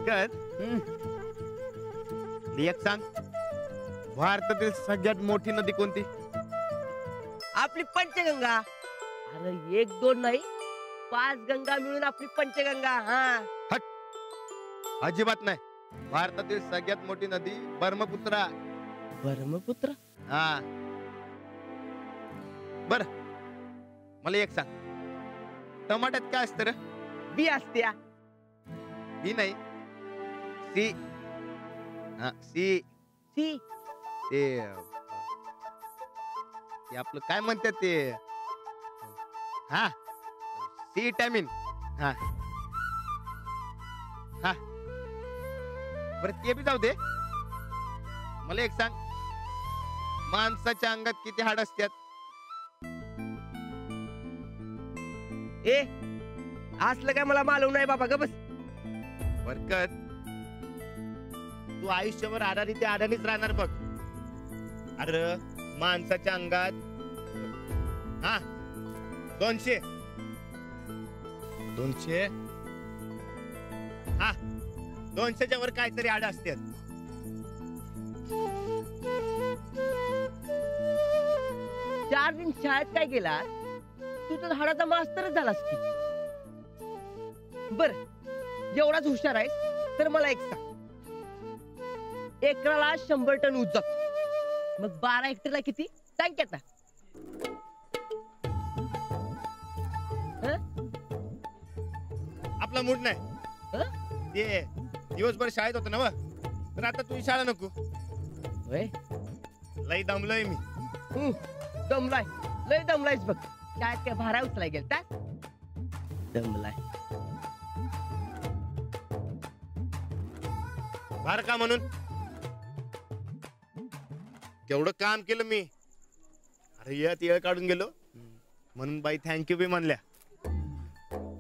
बरकत एक सांग, भारतातील सगळ्यात मोठी नदी कोणती? आपली पंचगंगा. अरे 1-2 नाही, 5 गंगा मिळून आपली पंचगंगा. हा अजिबात नाही. भारतातील सगळ्यात मोठी नदी ब्रह्मपुत्रा. ब्रह्मपुत्र. हा बर, मला एक सांग, टमाट्यात काय असतं रे? बी असत्या. बी नाही, सी. हा सी. सी. ते आपलं काय म्हणतात ते, हा सी विटॅमिन. हा हा बरं ते बी जाऊ दे. मला एक सांग, माणसाच्या अंगात किती हाड असतात? ए असलं काय मला मालूम नाही बाबा, ग बस. बरकत, तू आयुष्यभर अडाणी ते अडाणीच राहणार बघ. अरे माणसाच्या अंगात 200 हा 200च्या वर काहीतरी आड असतात. चार दिन शाळेत काय गेला तू, तर हाडाचा मास्तरच झालास की. बर एवढाच हुशार आहेस तर मला एक सांग, एकराला 100 टन ऊस जातो, मग 12 हेक्टरला किती सांग की आता. आपला मूड नाही. ते दिवसभर शाळेत होतं ना, तर आता तुझी शाळा नको. लई दमलोय मी. दमलाय, लय दमलायस बघ. शाळेत काय भारा उचलाय गेलता? दमलाय. भार का म्हणून? केवढं काम केलं मी. अरे यात येळ काढून गेलो म्हणून बाई थँक्यू बी म्हणल्या.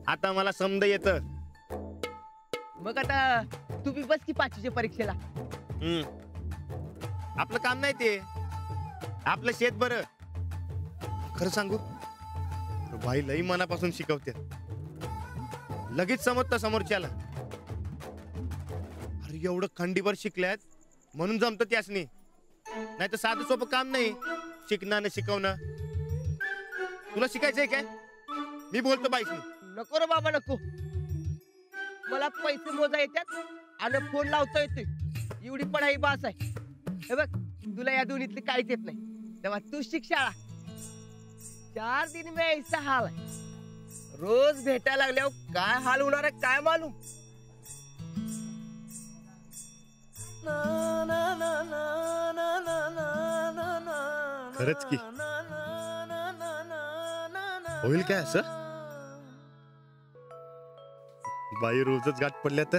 आता मला समज येत. मग आता तू बी बस की 5वीच्या परीक्षेला. आपलं काम नाही ते, आपलं शेत बरं. खरं सांगू, बाई लई मनापासून शिकवते, लगेच समजतं समोरच्याला. अरे एवढं खंडीभर शिकल्यात म्हणून जमतं त्यासनी, नाही तर साधं सोपं काम नाही शिकणं न शिकवणं. तुला शिकायचंय काय? मी बोलतो बाईसनी. नको रे बाबा नको, मला पैसे मोजा येतात आणि फोन लावता येते, एवढी पढाई बास आहे. हे बघ तुला या दोन्हीतली काहीच येत नाही, तेव्हा तू शिक शाळा. 4 दिन में ऐसा हाल आहे, रोज भेटायला लागल्यावर काय हाल होणार आहे काय मालूम. खरंच की होईल काय असं? बाई रोजच गाठ पडल्या तर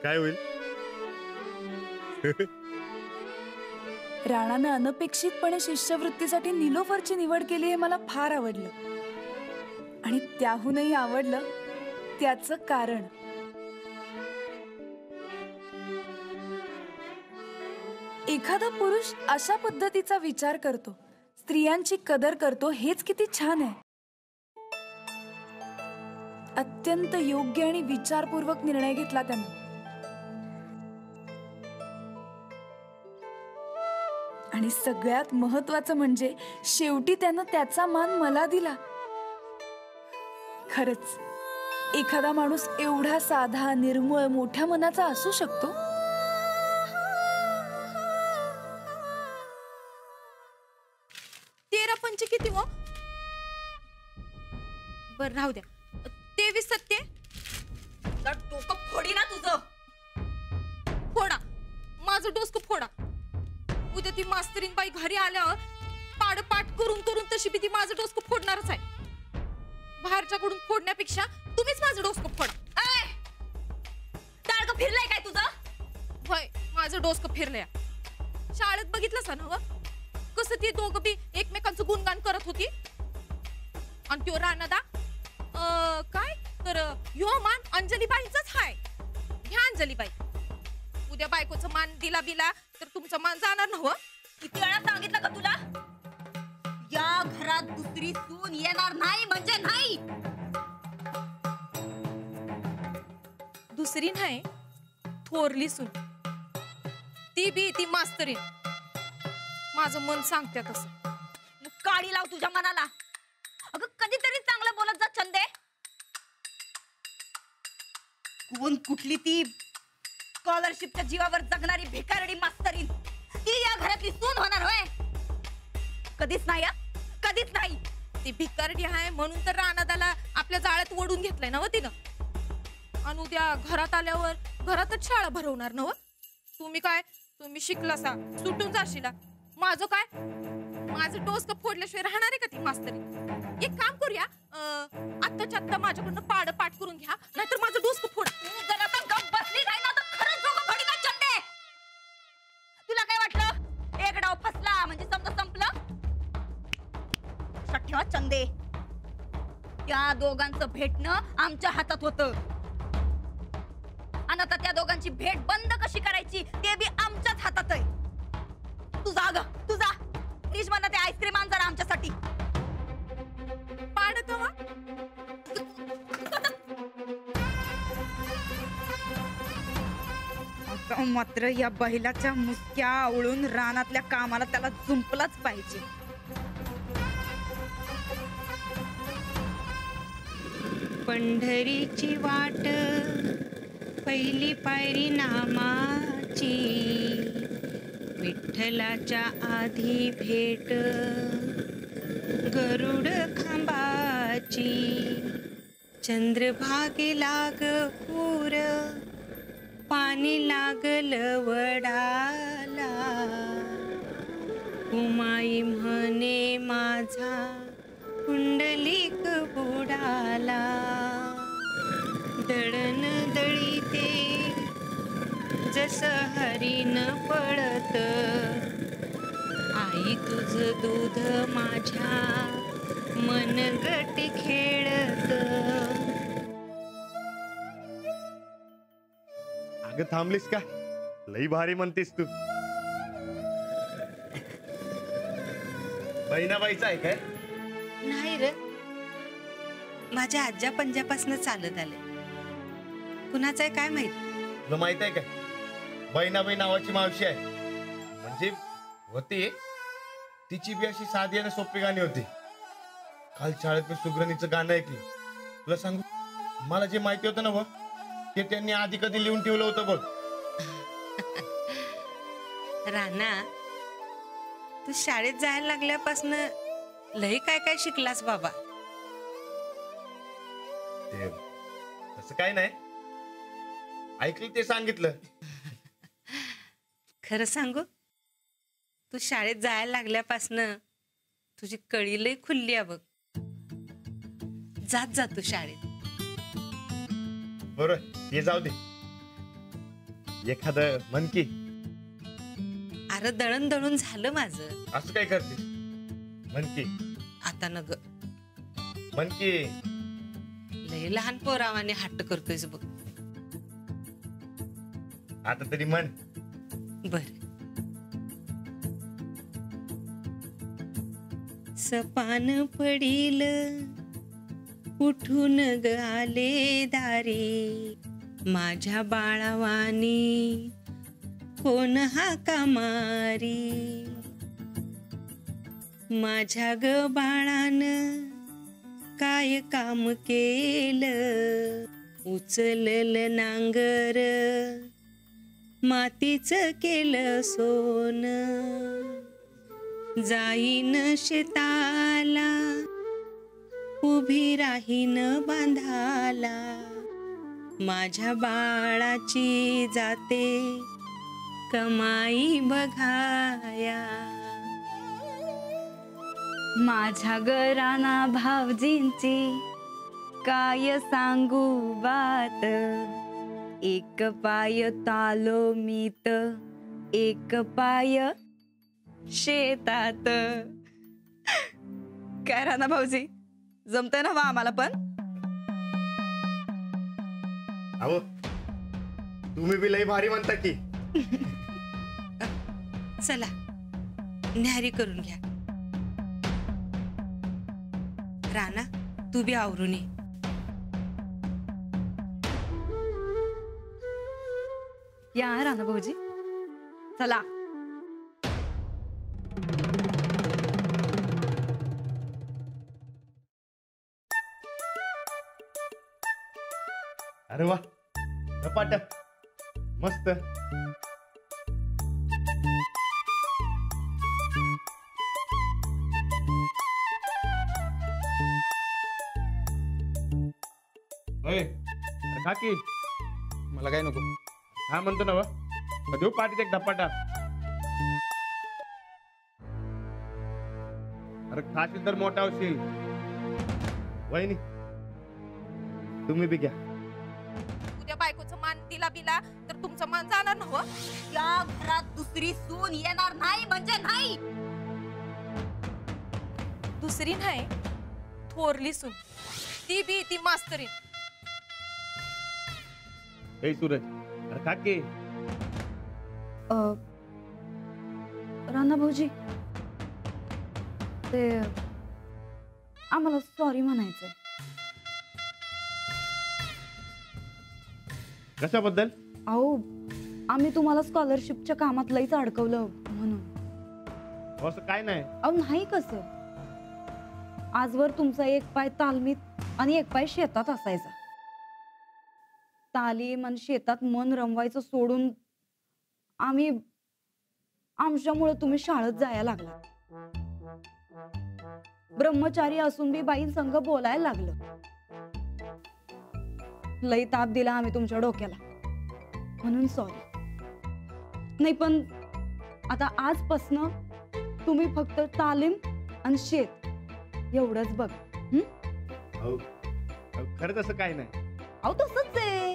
काय होईल? राणानं अनपेक्षितपणे शिष्यवृत्तीसाठी निलोफरची निवड केली हे मला फार आवडलं, आणि त्याहूनही आवडलं त्याचं कारण. एखादा पुरुष अशा पद्धतीचा विचार करतो, स्त्रियांची कदर करतो, हेच किती छान आहे. अत्यंत योग्य आणि विचारपूर्वक निर्णय घेतला त्यानं. आणि सगळ्यात महत्वाचं म्हणजे शेवटी त्यानं त्याचा मान मला दिला. खरंच एखादा माणूस एवढा साधा, निर्मळ, मोठ्या मनाचा असू शकतो. किती हो? बर राहू द्या. 23 सत्य डोकं फोडी ना तुझं. फोडा माझं डोसकं फोडा. उद्या ती मास्तरीन बाई घरी आल्यावर पाडपाट करून करून तशी बी ती माझं डोसकं फोडणारच आहे. बाहेरच्याकडून फोडण्यापेक्षा तुम्हीच माझं डोसकं फोडा. टाळकं फिरलंय काय तुझं? होय माझं डोसकं फिरलंय. शाळेत बघितलंस ना कसं ती दोघं बी एकमेकांचं गुणगान करत होती. आणि त्यो राणादा काय तर ह्यो मान अंजलीबाईंचाच हाय. घ्या अंजलीबाई, उद्या बायकोचं मान दिला बिला तर तुमचा मान जाणार नव्ह. किती वेळा सांगितलं का तुला, या घरात दुसरी सून येणार नाही म्हणजे नाही. दुसरी नाही, थोरली सून, ती बी ती मास्तरीन. माझं मन सांगते तसं. मग काडी लाव तुझ्या मनाला. अगं कधीतरी चांगलं बोलत जा चंदे. कोण कुठली ती स्कॉलरशिपच्या जीवावर जगणारी भिकारडी मास्तरीन ती या घरातली सून होणार होय? कधीच नाही, कधीच नाही. ती भिकारडी आहे म्हणून तर रानादाला आपल्या जाळ्यात ओढून घेतलंय ना व तिनं. आणि उद्या घरात आल्यावर घरातच शाळा भरवणार ना व. तुम्ही शिकलासा सुटून जाशीला. माझं काय, माझं डोसकं फोडल्याशिवाय राहणार आहे का ती मास्तरी? एक काम करूया, आत्ताच्या आत्ता माझ्याकडनं पाठ करून घ्या, नाहीतर माझं डोसकं फोडा. जर आता गप बसली नाही ना तर खरंच डोकं फोडीन ना चंदे. तुला काय वाटलं एक डाव फसला म्हणजे समजा संपलं? लक्षात ठेवा चंदे, त्या दोघांचं भेटणं आमच्या हातात होतं. आणि आता त्या दोघांची भेट बंद कशी करायची ते बी आमच्याच हातात आहे. तुझा निजमाना ते आईस्क्रीम आण जरा आमच्यासाठी. पाड कवा मात्र या बैलाच्या मुसक्या आवळून रानातल्या कामाला त्याला जुंपलाच पाहिजे. पंढरीची वाट पहिली पायरी नामाची, विठ्ठलाच्या आधी भेट गरुड खांबाची. चंद्रभागे लाग पूर पाणी लागलं वडाला, उमाई म्हणे माझा कुंडलिक बुडाला. दळण दळीते जसं हरीण पळत, आई तुझं दूध माझ्या मनगट खेळत. अगं थांबलीस का? लई भारी म्हणतेस तू. बहिणाबाईचा आहे काय? नाही र, माझ्या आज्या पंजापासून चालत आले. कुणाचं आहे काय माहित? तुला माहित आहे काय? बहिणाबाई नावाची मावशी आहे. म्हणजे होती, तिची बी अशी साधी आणि सोपी गाणी होती. काल शाळेत मी सुग्रणीचं गाणं ऐकलं. तुला सांगू, मला जे माहिती होतं ना बघ, ते त्यांनी आधी कधी लिहून ठेवलं होतं बघ. राणा, तू शाळेत जायला लागल्यापासून लई काय काय शिकलास बाबा. ते तसं काय नाही, ऐकलं ते सांगितलं. खरं सांगू, तू शाळेत जायला लागल्यापासून तुझी कळी लई खुलली आहे बघ. जात जा तू शाळेत. बरोबर, हे जाऊ दे. एखादं म्हण की. अरे दळण दळून झालं माझं. असं काय करते? म्हण की. आता न ग, म्हण की. लय लहान पोरावाने हट्ट करतोयस बघ. आता तरी म्हण. बर. सपान पडील उठून ग आले दारी, माझ्या बाळावानी कोण हाका मारी. माझ्या ग बाळान काय काम केलं, उचललं नांगर मातीच केलं सोन. जाईन शेताला उभी राहीन बांधाला, माझ्या बाळाची जाते कमाई बघाया. माझ्या घराना भावजींची काय सांगू बात, एक पाय तालो मीत एक पाय शेतात. काय राणा भाऊजी, जमतंय ना बा आम्हाला पण? अहो, तुम्ही बी लई भारी म्हणता की. चला न्याहारी करून घ्या. राणा, तू बी आवरून ये. या राणा भाऊजी, चला. अरे वा, झपाट, मस्त. होय, अरे खा की. मला काय नको. हा म्हणतो ना वा, देऊ पाठीत एक धपाटा. अरे खाशील तर मोठा होशील. वहिनी तुम्ही बी घ्या. उद्या बायकोचं मान दिला बिला तर तुमचं मान जाणार ना हो. या घरात दुसरी सून येणार नाही म्हणजे नाही. दुसरी नाही, थोरली सून, ती बी ती मास्तरीन. हे सूरज, अरे खा की. राणा भाऊजी, ते आम्हाला सॉरी म्हणायचंय. कशाबद्दल? अहो, आम्ही तुम्हाला स्कॉलरशिपच्या कामात लईच अडकवलं म्हणून. हो, असं काय नाही. अहो नाही, कसं आजवर तुमचा एक पाय तालमीत आणि एक पाय शेतात असायचा. तालीम आणि शेतात मन रमवायचं सोडून आम्ही आमच्यामुळे तुम्ही शाळेत जायला लागला. ब्रह्मचारी असून बी बाईं संग बोलायला लागलं. लई ताप दिला आम्ही तुमच्या डोक्याला, म्हणून सॉरी. नाही पण आता आजपासनं तुम्ही फक्त तालीम आणि शेत एवढंच बघ. हो, खरं तसं काय नाही. अहो तसंच आहे,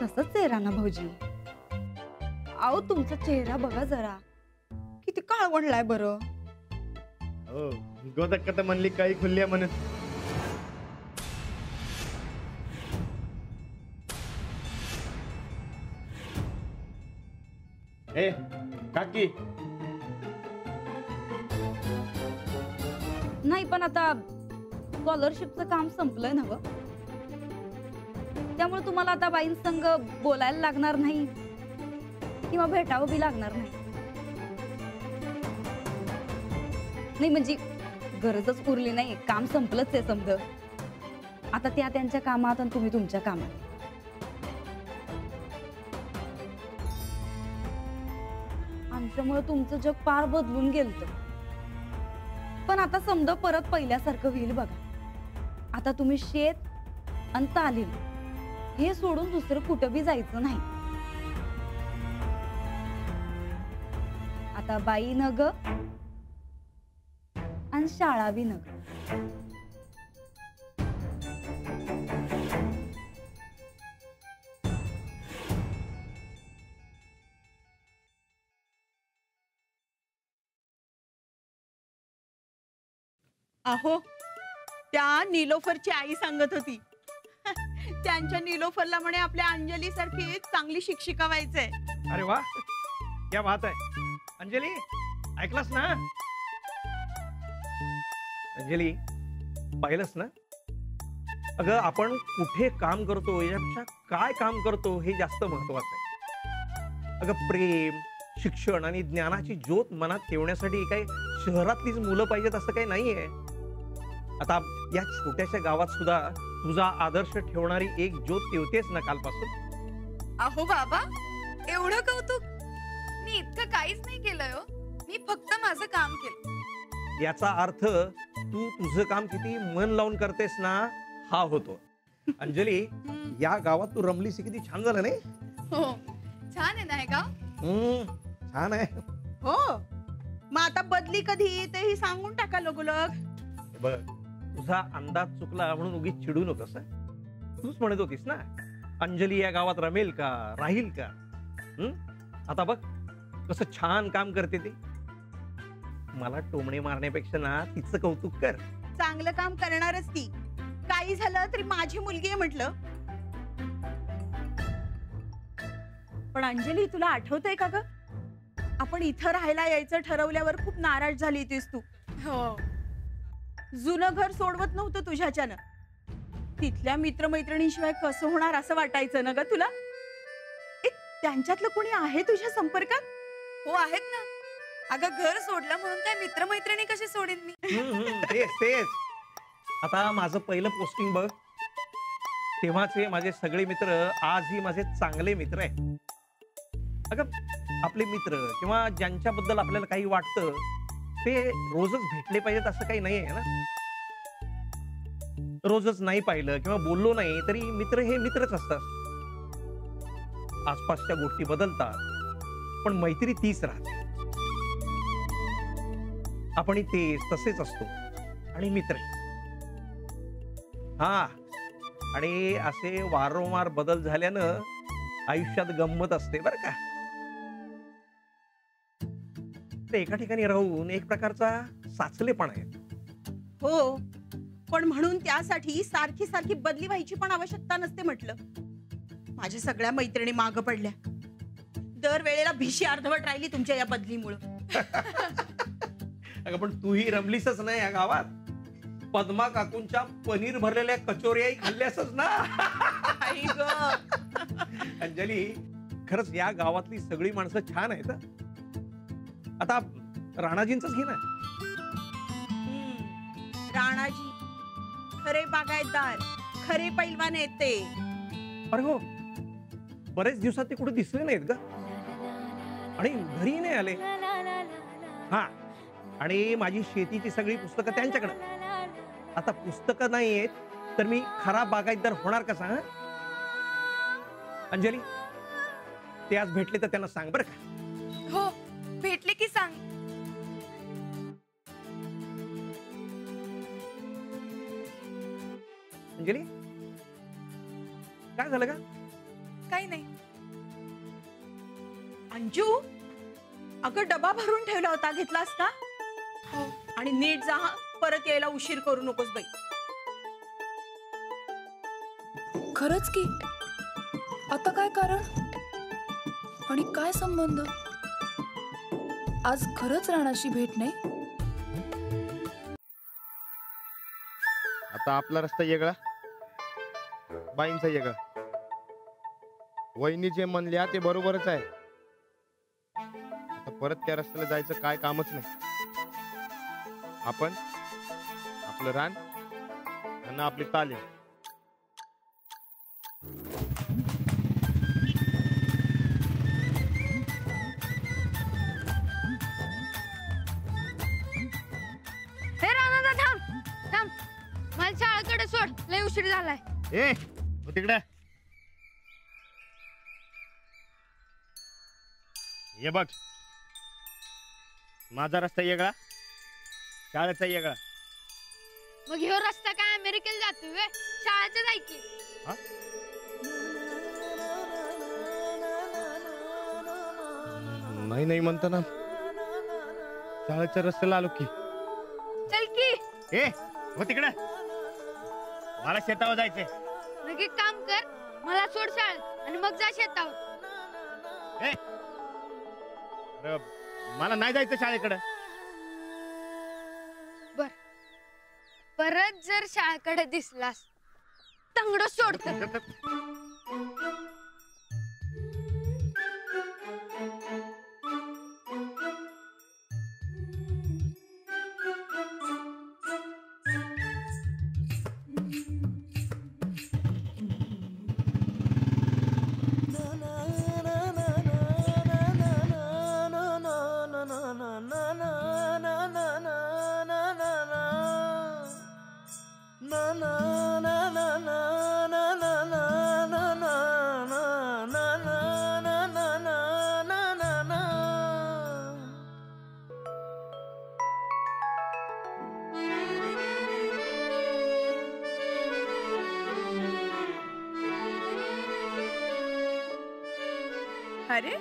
तसंच आहे राणा भाऊजी. अहो तुमचा चेहरा बघा जरा, किती काळवंडलाय बरं. हो, गोदक तर म्हणली काही खुल्ली आहे म्हणून. ए काकी, नाही पण आता स्कॉलरशिपचं काम संपलंय ना व, त्यामुळे तुम्हाला आता बाईं संग बोलायला लागणार नाही किंवा भेटावं बी लागणार नाही. नाही म्हणजे गरजच उरली नाही, काम संपलंच आहे समज. आता त्या त्यांच्या कामात आणि तुम्ही तुमच्या कामात. आमच्यामुळे तुमचं जग पार बदलून गेलं, पण आता समजा परत पहिल्यासारखं होईल बघा. आता तुम्ही शेत आणि तालीम हे सोडून दुसरं कुठं बी जायचं नाही. आता बाई नग आणि शाळा बी नग. अहो, त्या नीलोफरची आई सांगत होती त्यांच्या नीलोफरला म्हणे आपल्या अंजली सारखी चांगली शिक्षिका व्हायचंय. अरे वा, क्या बात आहे. अंजली, ऐकलास ना? अंजली, पाहिलंस ना? अगं, आपण कुठे काम करतो यापेक्षा काय काम करतो हे जास्त महत्वाचं आहे. अगं, प्रेम, शिक्षण आणि ज्ञानाची ज्योत मनात ठेवण्यासाठी काही शहरातलीच मुलं पाहिजेत असं काही नाहीये. आता या छोट्याशा गावात सुद्धा तुझा आदर्श ठेवणारी एक ज्योत ठेवतेस ना कालपासून. अहो बाबा, एवढं कौतुक. मी इतकं काहीच नाही केलंय हो. मी फक्त माझं काम केलं. याचा अर्थ तू तुझं काम किती मन लावून करतेस ना हा होतो. अंजली, या गावात तू रमलीस किती छान झालं नाही? हो, छान आहे ना हे गाव. छान आहे. हो, मग आता बदली कधी तेही सांगून टाका लगोलग. बघ, तुझा अंदाज चुकला म्हणून उगीच चिडू नकोस. तूच म्हणत होतीस ना अंजली या गावात रमेल का, राहील का? आता बघ कसं छान काम करते ती. मला टोमणे मारण्यापेक्षा ना तिचं कौतुक कर. चांगलं काम करणारच ती. काही झालं तरी माझी मुलगी आहे म्हटलं. पण अंजली, तुला आठवतंय का ग, आपण इथं राहायला यायचं ठरवल्यावर खूप नाराज झाली होतीस तू. हो, जुनं घर सोडवत नव्हतं तुझ्याच्यानं. तिथल्या मित्रमैत्रिणींशिवाय कसं होणार असं वाटायचं ना ग तुला? त्यांच्यातलं कोणी आहे तुझ्या संपर्कात? हो आहेत ना. अगं घर सोडलं म्हणून काय मित्रमैत्रिणी कशी सोडेन मी? तेच आता माझं पहिलं पोस्टिंग बघ, तेव्हाचे माझे सगळे मित्र आजही माझे चांगले मित्र आहे. अगं आपले मित्र किंवा ज्यांच्याबद्दल आपल्याला काही वाटतं ते रोजच भेटले पाहिजेत असं काही नाही आहे ना. रोजच नाही पाहिलं किंवा बोललो नाही तरी मित्र हे मित्रच असतात. आसपासच्या गोष्टी बदलतात पण मैत्री तीच राहते. आपण तेच तसेच असतो आणि मित्र. हा, आणि असे वारंवार बदल झाल्यानं आयुष्यात गंमत असते बर का. ते एका ठिकाणी राहून एक प्रकारचा साचलेपणा आहे. हो, पण म्हणून त्यासाठी सारखी सारखी बदली व्हायची पण आवश्यकता नसते म्हटलं. माझ्या सगळ्या मैत्रिणी मागं पडल्या. दर वेळेला भिशी अर्धवट राहिली तुमच्या या बदलीमुळं. अगं पण तूही रमलीसच नाही या गावात. पद्मा काकूंच्या पनीर भरलेल्या कचोऱ्याही खाल्ल्यासच ना. आई ग. अंजली, खरंच या गावातली सगळी माणसं छान आहेत. आता राणाजींच घे ना. राणाजी खरे बागायतदार, खरे पैलवान आहेत ते. अरे हो, बरेच दिवसात ते कुठे दिसले नाहीत ग, आणि घरी नाही आले. हा, आणि माझी शेतीची सगळी पुस्तकं त्यांच्याकडे. आता पुस्तकं नाही आहेत तर मी खरा बागायतदार होणार कसा? अंजली, ते आज भेटले तर त्यांना सांग बरं का. हो, भेटले की सांग. अंजली, काय झालं का? काही नाही. अंजू, अगं डबा भरून ठेवला होता, घेतलास का? हो. आणि नीट जा, परत यायला उशीर करू नकोस बाई. खरंच की, आता काय कारण आणि काय संबंध? आज खरंच राणाशी भेट नाही. आता आपला रस्ता वेगळा, बाईंचा वेगळा. वहिनी जे म्हणल्या ते बरोबरच आहे. आता परत त्या रस्त्याला जायचं काय कामच नाही. आपण आपलं रान आणि आपली तालीम. हे राणा, थांब थांब, मला शाळेकडे सोड, लय उशीर झालाय. ए तिकडे ये बघ, माझा रस्ता वेगळा, शाळेचा वेगळा. मग ह्यो रस्ता काय अमेरिकेला जातोय वे? शाळेचं जाय की. नाही नाही म्हणता ना, शाळेच्या रस्त्याला आलो की. चल की. ए हो तिकडे, मला शेतावर जायचंय. मग एक काम कर, मला सोड शाळेत आणि मग जा शेतावर. ए अरे, मला नाही जायचं शाळेकडे. बर, परत जर शाळेकडे दिसलास तंगड सोडतो. अरे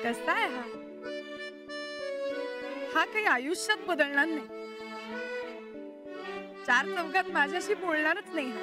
कसा आहे हा? हा काही आयुष्यात बदलणार नाही. चार चौघात माझ्याशी बोलणारच नाही हा.